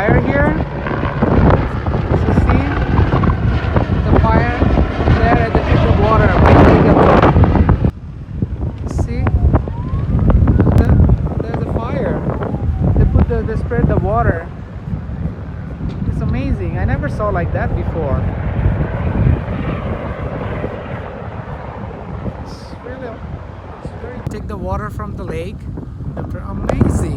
fire here. So see the fire there, and they put the water by putting the water. See, there's a fire. They spread the water. It's amazing. I never saw like that before. It's very take the water from the lake. Amazing.